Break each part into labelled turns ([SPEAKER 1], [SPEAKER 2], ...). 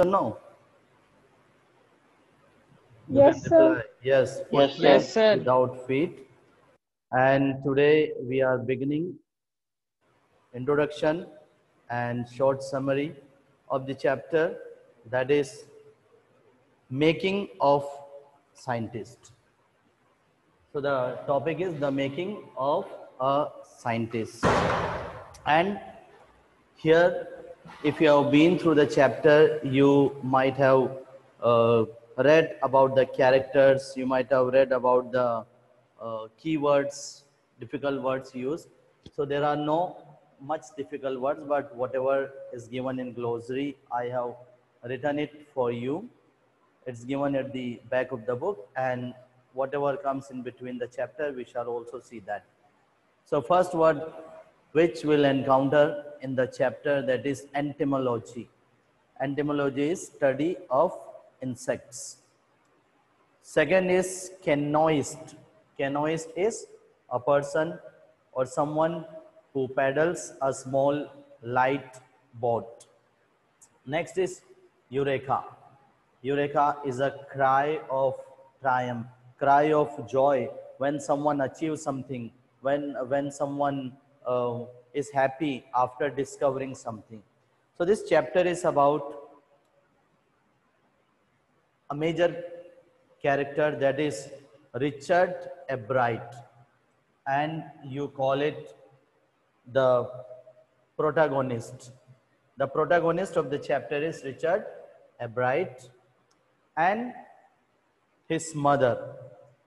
[SPEAKER 1] or no? You
[SPEAKER 2] Yes,
[SPEAKER 1] can
[SPEAKER 2] sir.
[SPEAKER 1] reply yes,
[SPEAKER 3] Yes,
[SPEAKER 1] footprints
[SPEAKER 3] sir.
[SPEAKER 4] Yes, sir.
[SPEAKER 1] without feet. And today we are beginning introduction and short summary of the chapter, that is making of scientist. So the topic is the making of a scientist. And here, if you have been through the chapter, you might have read about the characters, you might have read about the keywords, difficult words used. So there are no much difficult words, but whatever is given in glossary, I have written it for you. It's given at the back of the book, and whatever comes in between the chapter, we shall also see that. So first word which we'll encounter in the chapter, that is entomology. Entomology is study of insects. Second is canoeist. Canoeist is a person or someone who paddles a small light boat. Next is Eureka. Eureka is a cry of triumph, cry of joy when someone achieves something, when someone is happy after discovering something. So this chapter is about a major character, that is Richard Ebright, and you call it the protagonist. The protagonist of the chapter is Richard Ebright and his mother.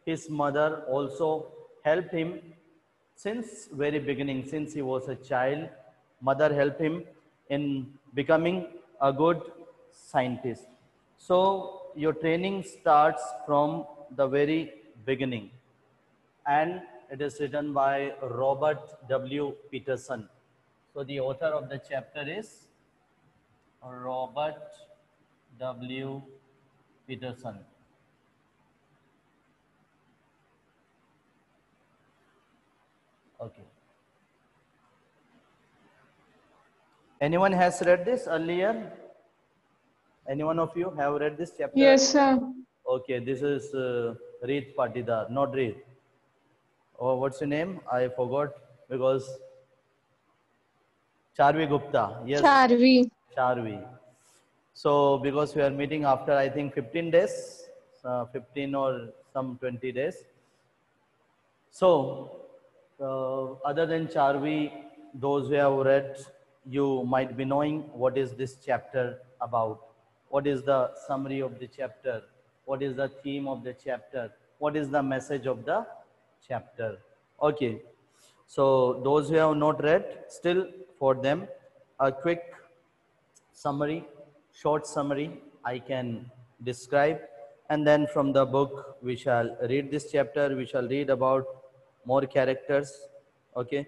[SPEAKER 1] His mother also helped him since very beginning, since he was a child. Mother helped him in becoming a good scientist. So your training starts from the very beginning, and it is written by Robert W. Peterson. So the author of the chapter is Robert W. Peterson. Okay. Anyone has read this earlier? Anyone of you have read this chapter?
[SPEAKER 2] Yes, sir.
[SPEAKER 1] Okay, this is Reet Patidar, not Reet. Oh, what's your name? I forgot because Charvi Gupta. Yes,
[SPEAKER 2] Charvi.
[SPEAKER 1] Charvi. So because we are meeting after I think 15 days, 15 or some 20 days. So other than Charvi, those who have read, you might be knowing what is this chapter about. What is the summary of the chapter? What is the theme of the chapter? What is the message of the chapter? Okay. So those who have not read, still for them, a quick summary, short summary I can describe, and then from the book we shall read this chapter, we shall read about more characters. Okay.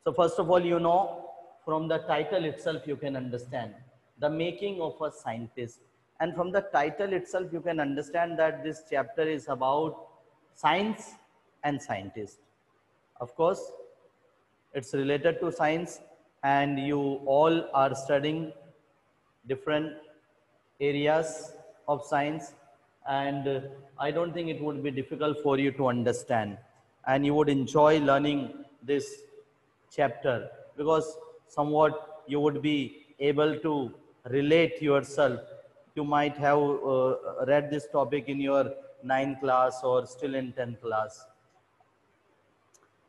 [SPEAKER 1] So first of all, you know, from the title itself you can understand the making of a scientist, and from the title itself you can understand that this chapter is about science and scientists. Of course, it's related to science, and you all are studying different areas of science, and I don't think it would be difficult for you to understand, and you would enjoy learning this chapter because somewhat you would be able to relate yourself. You might have read this topic in your 9th class or still in 10th class.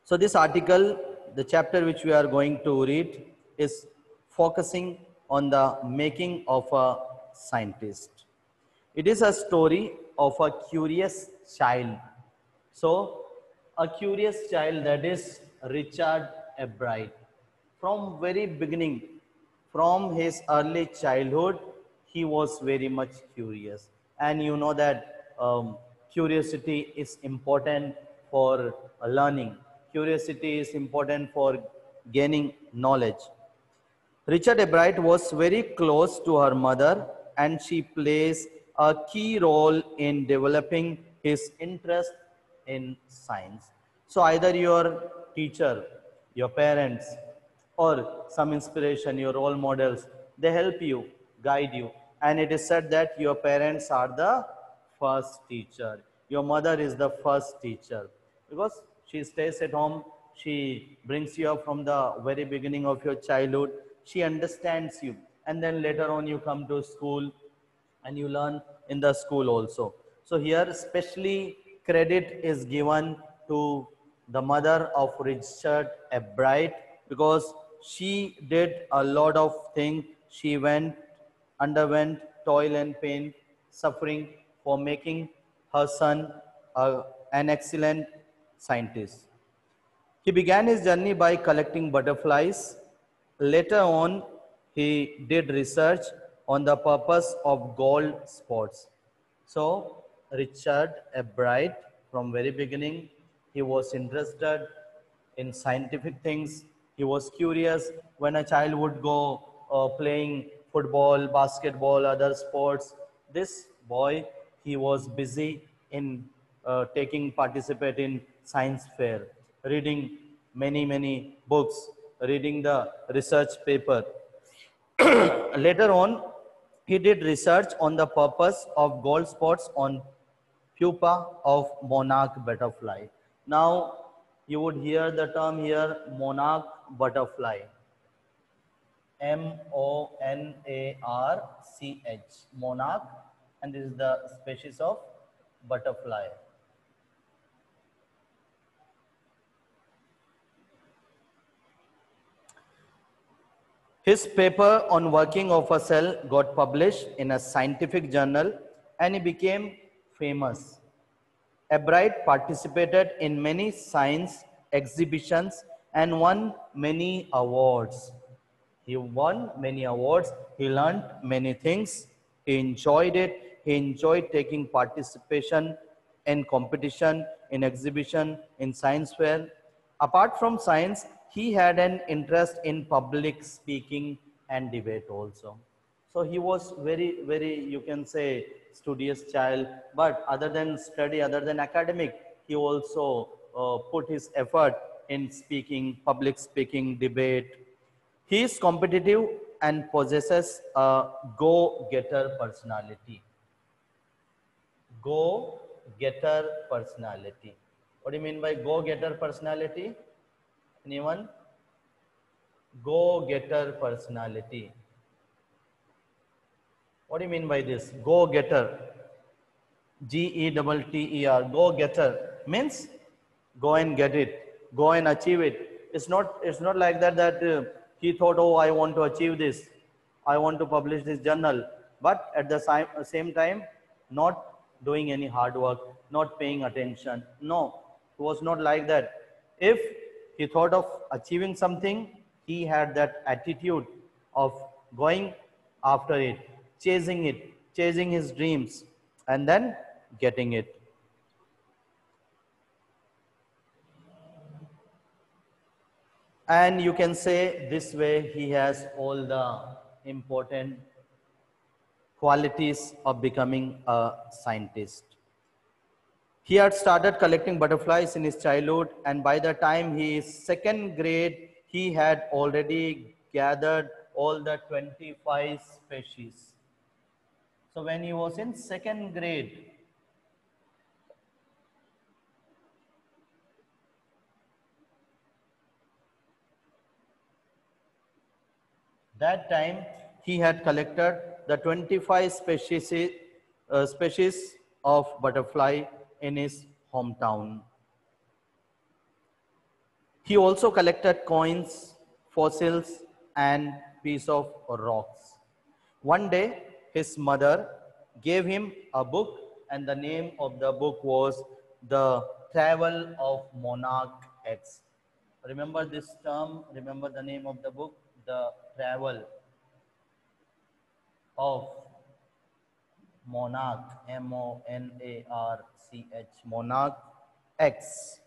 [SPEAKER 1] So this article, the chapter which we are going to read, is focusing on the making of a scientist. It is a story of a curious child. So a curious child, that is Richard Ebright. From very beginning, from his early childhood, he was very much curious. And you know that curiosity is important for learning. Curiosity is important for gaining knowledge. Richard Ebright was very close to her mother, and she plays a key role in developing his interest in science. So either your teacher, your parents, or some inspiration, your role models, they help you, guide you, And it is said that your parents are the first teacher. Your mother is the first teacher because she stays at home. She brings you up from the very beginning of your childhood. She understands you. And then later on you come to school and you learn in the school also. So here especially credit is given to the mother of Richard Ebright because she did a lot of things. She underwent toil and pain, suffering for making her son an excellent scientist. He began his journey by collecting butterflies. Later on, he did research on the purpose of gold spots. So, Richard Ebright, from very beginning, he was interested in scientific things. He was curious when a child would go playing football, basketball, other sports. This boy, he was busy in taking participate in science fair, reading many books, reading the research paper. Later on, he did research on the purpose of gold spots on pupa of monarch butterfly. Now, you would hear the term here, monarch butterfly. Monarch, monarch, and this is the species of butterfly. His paper on working of a cell got published in a scientific journal and he became famous. Ebright participated in many science exhibitions and won many awards. He won many awards, he learned many things, he enjoyed it, he enjoyed taking participation in competition, in exhibition, in science fair. Apart from science, he had an interest in public speaking and debate also. So he was very, you can say, studious child, but other than study, other than academic, he also put his effort in speaking, public speaking, debate. He is competitive and possesses a go-getter personality. Go-getter personality. What do you mean by go-getter personality? Anyone? Go-getter personality. What do you mean by this? Go-getter. Getter. Go-getter means go and get it. Go and achieve it. It's not like that he thought, oh, I want to achieve this. I want to publish this journal. But at the same time, not doing any hard work, not paying attention. No, it was not like that. If he thought of achieving something, he had that attitude of going after it, chasing his dreams, and then getting it. And you can say this way, he has all the important qualities of becoming a scientist. He had started collecting butterflies in his childhood, and by the time he is second grade, he had already gathered all the 25 species. So when he was in second grade, that time he had collected the 25 species of butterfly in his hometown. He also collected coins, fossils, and piece of rocks. One day, his mother gave him a book, and the name of the book was The Travel of Monarch X. Remember this term? Remember the name of the book? The Travel of Monarch, Monarch, Monarch X.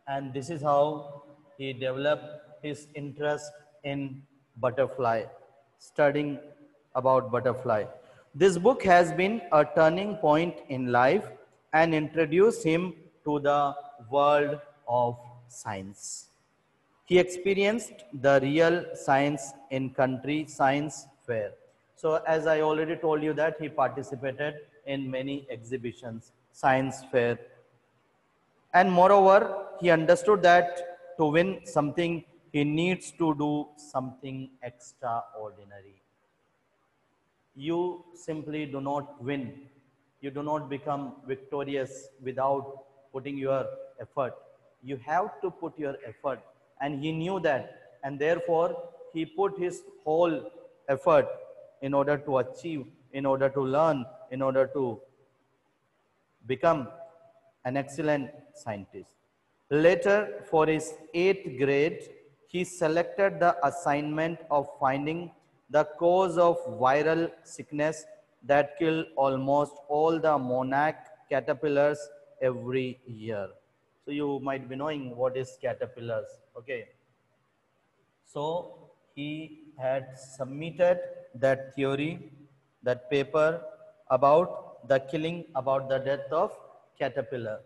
[SPEAKER 1] And this is how he developed his interest in butterfly, studying about butterfly. This book has been a turning point in life and introduced him to the world of science. He experienced the real science in country science fair. So as I already told you that he participated in many exhibitions, science fair, and moreover, he understood that to win something, he needs to do something extraordinary. You simply do not win. You do not become victorious without putting your effort. You have to put your effort. And he knew that. And therefore, he put his whole effort in order to achieve, in order to learn, in order to become an excellent scientist. Later, for his 8th grade, he selected the assignment of finding the cause of viral sickness that killed almost all the monarch caterpillars every year. So you might be knowing what is caterpillars. Okay. So he had submitted that theory, that paper about the killing, about the death of caterpillar.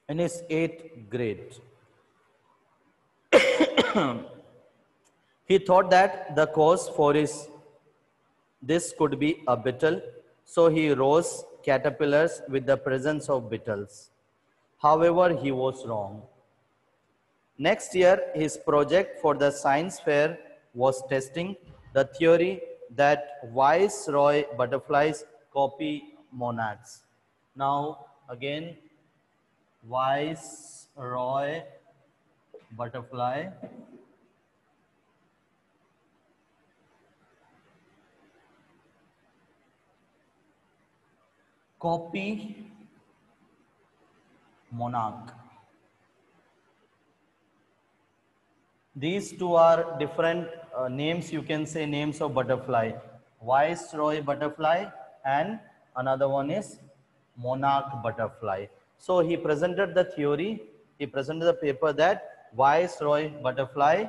[SPEAKER 1] In his 8th grade. He thought that the cause for this could be a beetle, so he rose caterpillars with the presence of beetles. However, he was wrong. Next year, his project for the science fair was testing the theory that viceroy butterflies copy monarchs. Now, again, viceroy butterfly copy monarch. These two are different names, you can say names of butterfly. Viceroy butterfly and another one is monarch butterfly. So he presented the theory, he presented the paper that viceroy butterfly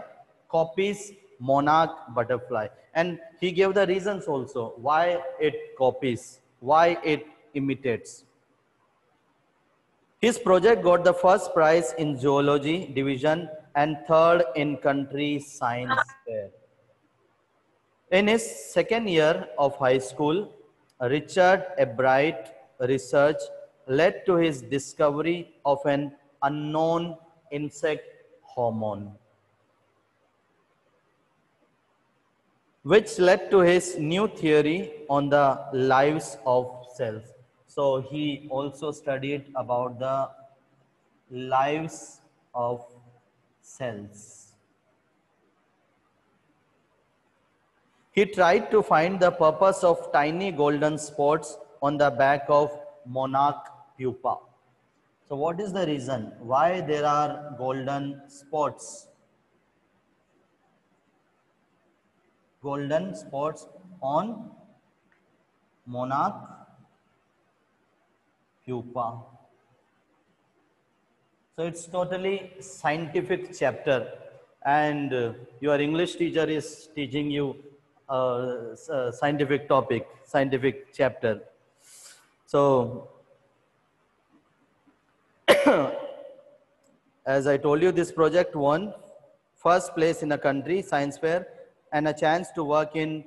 [SPEAKER 1] copies monarch butterfly. And he gave the reasons also why it copies, why it imitates. His project got the first prize in zoology division and third in country science fair. In his second year of high school, Richard Ebright research led to his discovery of an unknown insect hormone, which led to his new theory on the lives of cells. So he also studied about the lives of cells. He tried to find the purpose of tiny golden spots on the back of monarch pupa. So what is the reason why there are golden spots? Golden spots on monarch pupa. So it's totally scientific chapter, and your English teacher is teaching you a scientific topic, scientific chapter. So as I told you, this project won first place in a country science fair and a chance to work in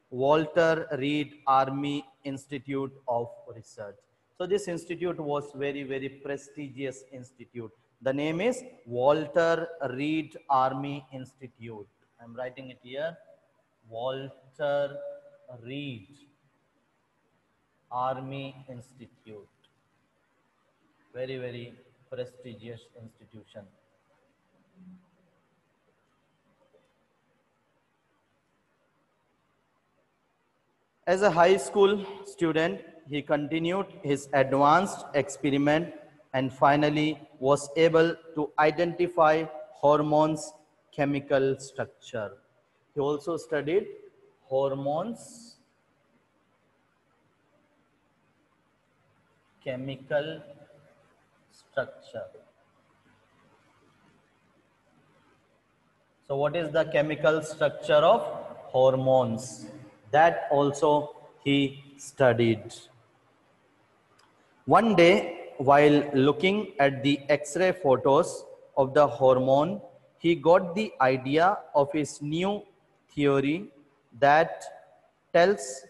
[SPEAKER 1] Walter Reed Army Institute of Research. So this institute was very, very prestigious institute. The name is Walter Reed Army Institute. I'm writing it here. Walter Reed Army Institute. Very, very prestigious institution. As a high school student, he continued his advanced experiment and finally was able to identify hormones' chemical structure. He also studied hormones' chemical structure. So what is the chemical structure of hormones? That also he studied. One day, while looking at the X-ray photos of the hormone, he got the idea of his new theory that tells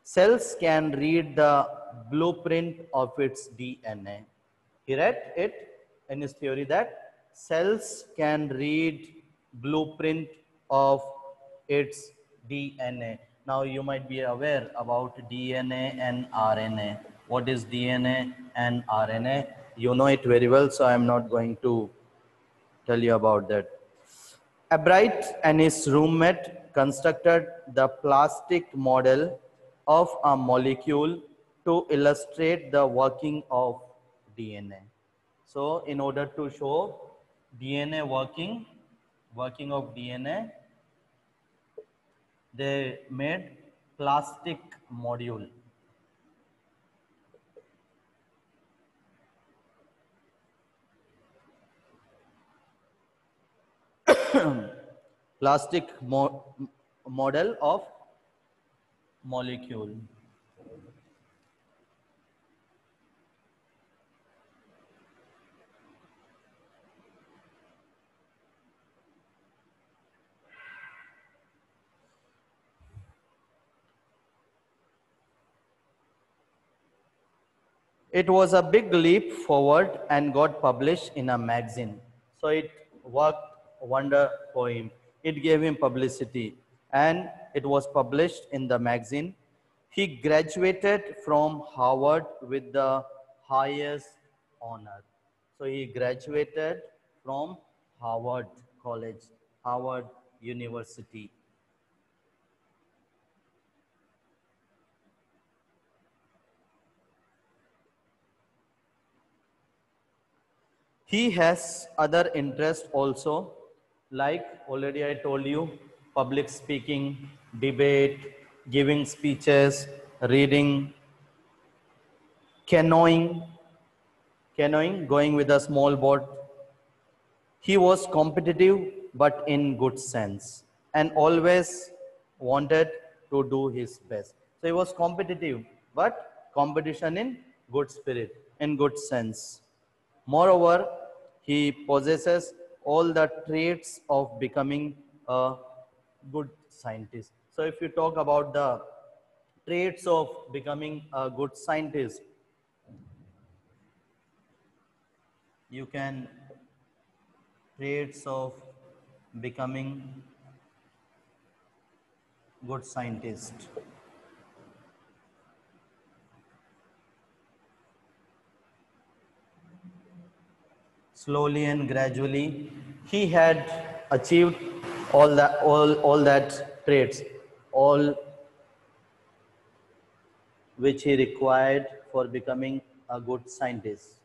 [SPEAKER 1] cells can read the blueprint of its DNA. He read it in his theory that cells can read blueprint of its DNA. Now you might be aware about DNA and RNA. What is DNA and RNA? You know it very well, so I am not going to tell you about that. Albright and his roommate constructed the plastic model of a molecule to illustrate the working of DNA. So in order to show DNA working of DNA, they made plastic module. Plastic model of molecule. It was a big leap forward and got published in a magazine. So it worked wonder for him. It gave him publicity and it was published in the magazine. He graduated from Harvard with the highest honor. So he graduated from Harvard College, Harvard University. He has other interests also, like already I told you, public speaking, debate, giving speeches, reading, canoeing, going with a small boat. He was competitive, but in good sense, and always wanted to do his best. So he was competitive, but competition in good spirit, in good sense. Moreover, he possesses all the traits of becoming a good scientist. So if you talk about the traits of becoming a good scientist, you can traits of becoming good scientist. Slowly and gradually, he had achieved all that traits, all which he required for becoming a good scientist.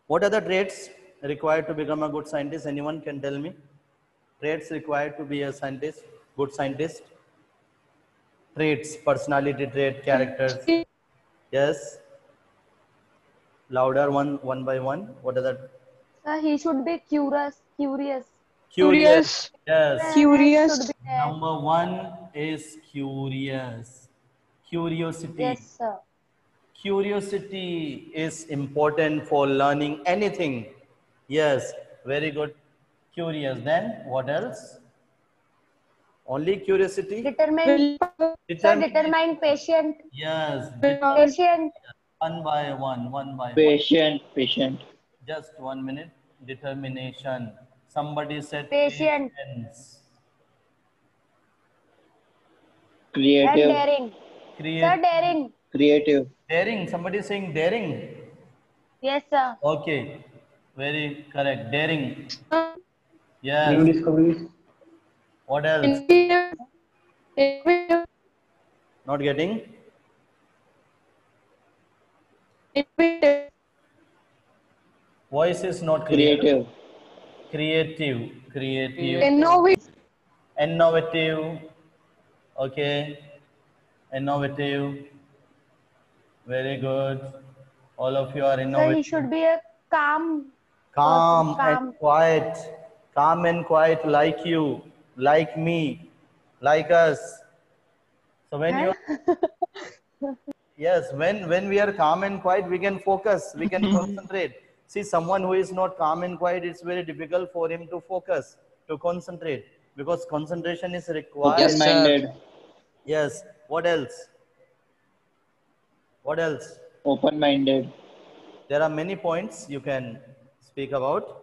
[SPEAKER 1] What are the traits required to become a good scientist? Anyone can tell me? Traits required to be a scientist, good scientist? Traits, personality trait, characters. Yes. Louder, one by one. What are the?
[SPEAKER 2] He should be curious.
[SPEAKER 1] Curious. Yes.
[SPEAKER 2] Curious should be there.
[SPEAKER 1] Number one is curious. Curiosity.
[SPEAKER 2] Yes, sir.
[SPEAKER 1] Curiosity is important for learning anything. Yes, very good. Curious. Then what else? Only curiosity?
[SPEAKER 2] Determined. Sir, determined, patient.
[SPEAKER 1] Yes.
[SPEAKER 2] Patient.
[SPEAKER 1] One by one.
[SPEAKER 3] Patient.
[SPEAKER 1] Just 1 minute. Determination. Somebody said
[SPEAKER 2] Patient.
[SPEAKER 1] patience.
[SPEAKER 3] Creative.
[SPEAKER 2] And daring. Sir, daring.
[SPEAKER 3] Creative.
[SPEAKER 1] Daring. Somebody is saying daring.
[SPEAKER 2] Yes, sir.
[SPEAKER 1] Okay. Very correct. Daring. Yes.
[SPEAKER 3] New discoveries.
[SPEAKER 1] What else? Not getting? Voice is not clear. Creative. Innovative. Okay. Innovative. Very good. All of you are innovative.
[SPEAKER 2] Sir, he should be a calm.
[SPEAKER 1] Calm
[SPEAKER 2] Calm.
[SPEAKER 1] and quiet. Calm and quiet like you, like me, like us. So when Yes, when we are calm and quiet, we can focus, we can concentrate. See, someone who is not calm and quiet, it's very difficult for him to focus, to concentrate, because concentration is required.
[SPEAKER 3] Open
[SPEAKER 4] Yes, sir.
[SPEAKER 3] minded.
[SPEAKER 1] Yes. What else? What else?
[SPEAKER 3] Open minded.
[SPEAKER 1] There are many points you can speak about: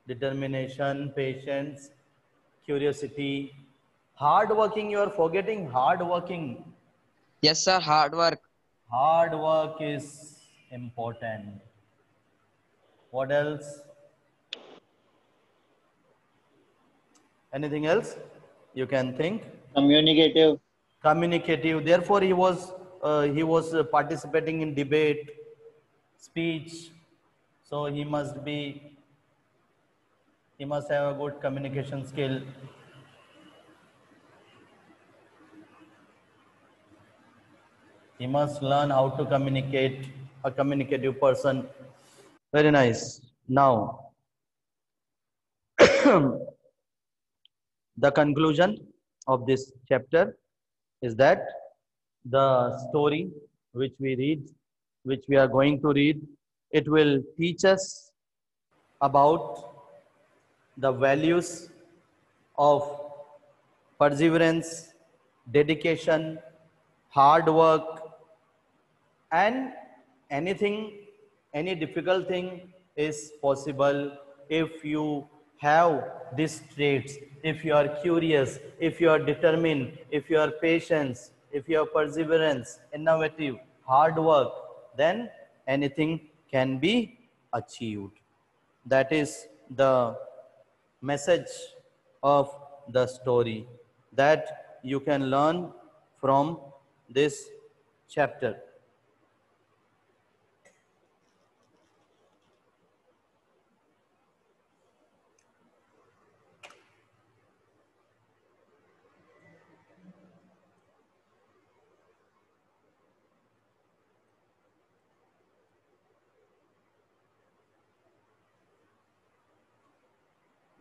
[SPEAKER 1] determination, patience, curiosity, hard working. You are forgetting hard working.
[SPEAKER 4] Yes, sir. Hard work.
[SPEAKER 1] Hard work is important. What else? Anything else you can think?
[SPEAKER 3] Communicative.
[SPEAKER 1] Communicative. Therefore, he was participating in debate, speech. So he must have a good communication skill. He must learn how to communicate. A communicative person. Very nice. Now, the conclusion of this chapter is that the story which we read, which we are going to read, it will teach us about the values of perseverance, dedication, hard work, and anything, any difficult thing is possible if you have these traits. If you are curious, if you are determined, if you are patient, if you are perseverance, innovative, hard work, then anything can be achieved. That is the message of the story that you can learn from this chapter.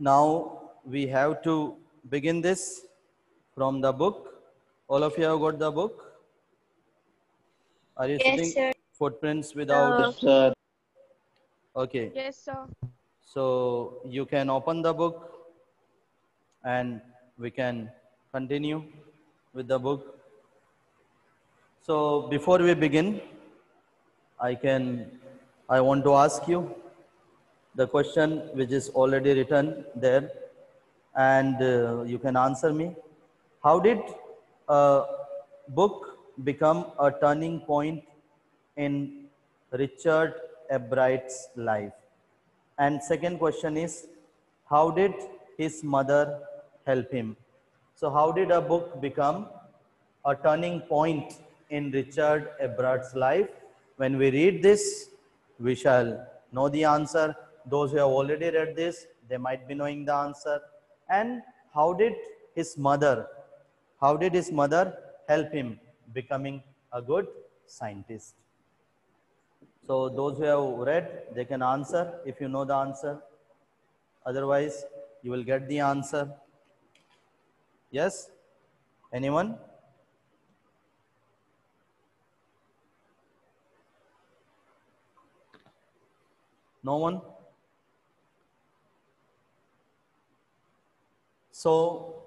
[SPEAKER 1] Now we have to begin this from the book. All of you have got the book? Are you
[SPEAKER 2] Yes,
[SPEAKER 1] sitting
[SPEAKER 2] sir.
[SPEAKER 1] footprints without?
[SPEAKER 3] Yes, sir.
[SPEAKER 1] Okay.
[SPEAKER 2] Yes, sir.
[SPEAKER 1] So you can open the book and we can continue with the book. So before we begin, I want to ask you the question which is already written there, and you can answer me. How did a book become a turning point in Richard Ebright's life? And second question is, how did his mother help him? So how did a book become a turning point in Richard Ebrard's life? When we read this, we shall know the answer. Those who have already read this, they might be knowing the answer. And how did his mother, how did his mother help him becoming a good scientist? So those who have read, they can answer if you know the answer. Otherwise, you will get the answer. Yes? Anyone? No one? So,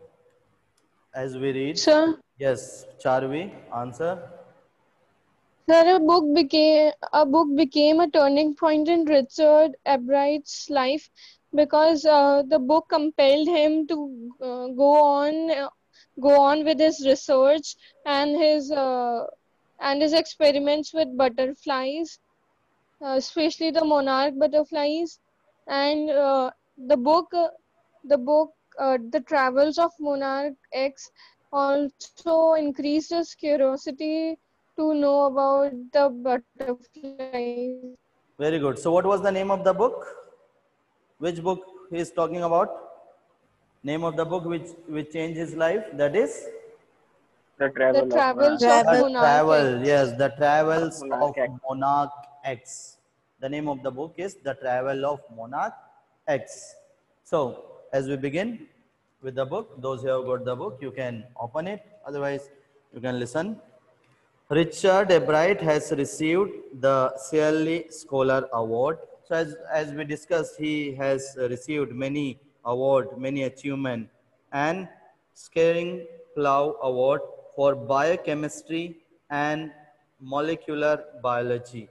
[SPEAKER 1] as we read,
[SPEAKER 5] Sir,
[SPEAKER 1] yes, Charvi, answer.
[SPEAKER 5] sir, a book became a turning point in Richard Ebright's life because the book compelled him to go on with his research and his experiments with butterflies, especially the monarch butterflies, and the book, The Travels of Monarch X, also increased his curiosity to know about the butterflies.
[SPEAKER 1] Very good. So, what was the name of the book? Which book he is talking about? Name of the book which changed his life? That is
[SPEAKER 3] The
[SPEAKER 5] The
[SPEAKER 3] travel of
[SPEAKER 5] Travels
[SPEAKER 3] Monarch.
[SPEAKER 5] of
[SPEAKER 1] The
[SPEAKER 5] Monarch
[SPEAKER 1] Travel.
[SPEAKER 5] X.
[SPEAKER 1] Yes, The Travels
[SPEAKER 3] Monarch
[SPEAKER 1] of
[SPEAKER 3] X.
[SPEAKER 1] Monarch X. The name of the book is The Travel of Monarch X. So, as we begin with the book, those who have got the book, you can open it. Otherwise, you can listen. Richard Ebright has received the Searle Scholar Award. So as we discussed, he has received many awards, many achievements, and Scaring Plough Award for biochemistry and molecular biology.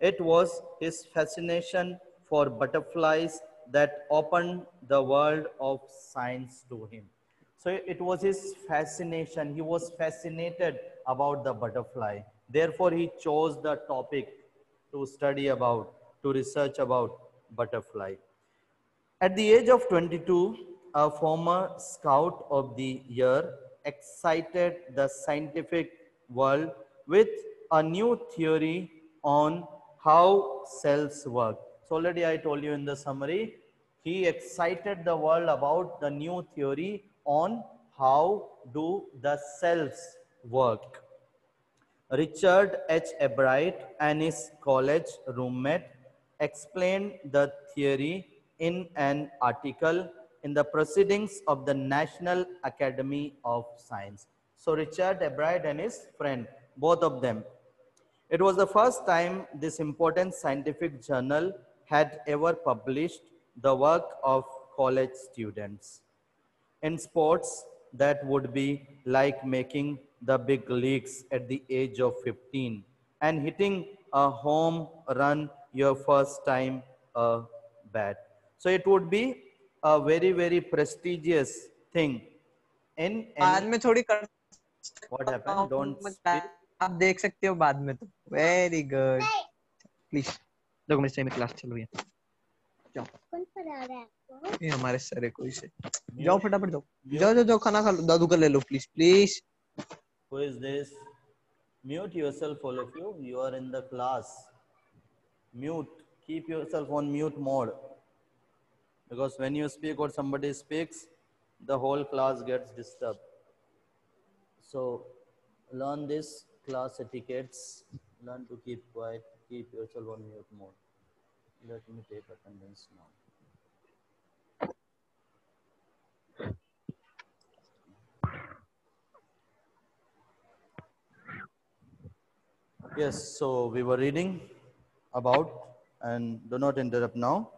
[SPEAKER 1] It was his fascination for butterflies that opened the world of science to him. So it was his fascination. He was fascinated about the butterfly. Therefore, he chose the topic to study about, to research about butterfly. At the age of 22, a former Scout of the Year excited the scientific world with a new theory on how cells work. So already I told you in the summary, he excited the world about the new theory on how do the cells work. Richard H. Ebright and his college roommate explained the theory in an article in the Proceedings of the National Academy of Science. So Richard Ebright and his friend, both of them. It was the first time this important scientific journal had ever published the work of college students. In sports, that would be like making the big leagues at the age of 15 and hitting a home run your first time a bat. So it would be a very, very prestigious thing in
[SPEAKER 4] बाद
[SPEAKER 1] any.
[SPEAKER 4] में थोड़ी कर
[SPEAKER 1] What
[SPEAKER 4] सकता
[SPEAKER 1] happened?
[SPEAKER 4] हूँ
[SPEAKER 1] Don't
[SPEAKER 4] मैं
[SPEAKER 1] speak.
[SPEAKER 4] आप देख सकते हो बाद में तो वेरी गुड प्लीज देखो मेरे सेमी क्लास चल रही है जाओ
[SPEAKER 2] कौन पढ़ा रहा है आपको?
[SPEAKER 4] ये हमारे सर है कोई से जाओ
[SPEAKER 1] Mute.
[SPEAKER 4] फटाफट जाओ
[SPEAKER 1] Mute.
[SPEAKER 4] जाओ जाओ जाओ खाना खा लो दादू का ले लो please please
[SPEAKER 1] Who is this? Mute yourself, all of you. You are in the class. Mute. Keep yourself on mute mode. Because when you speak or somebody speaks, the whole class gets disturbed. So learn this class etiquettes. Learn to keep quiet. Keep yourself on mute mode. Let me take attendance now. Yes, so we were reading about, and do not interrupt now.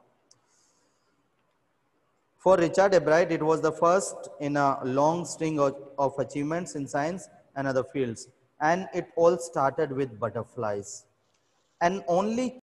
[SPEAKER 1] For Richard Ebright, it was the first in a long string of achievements in science and other fields. And it all started with butterflies. And only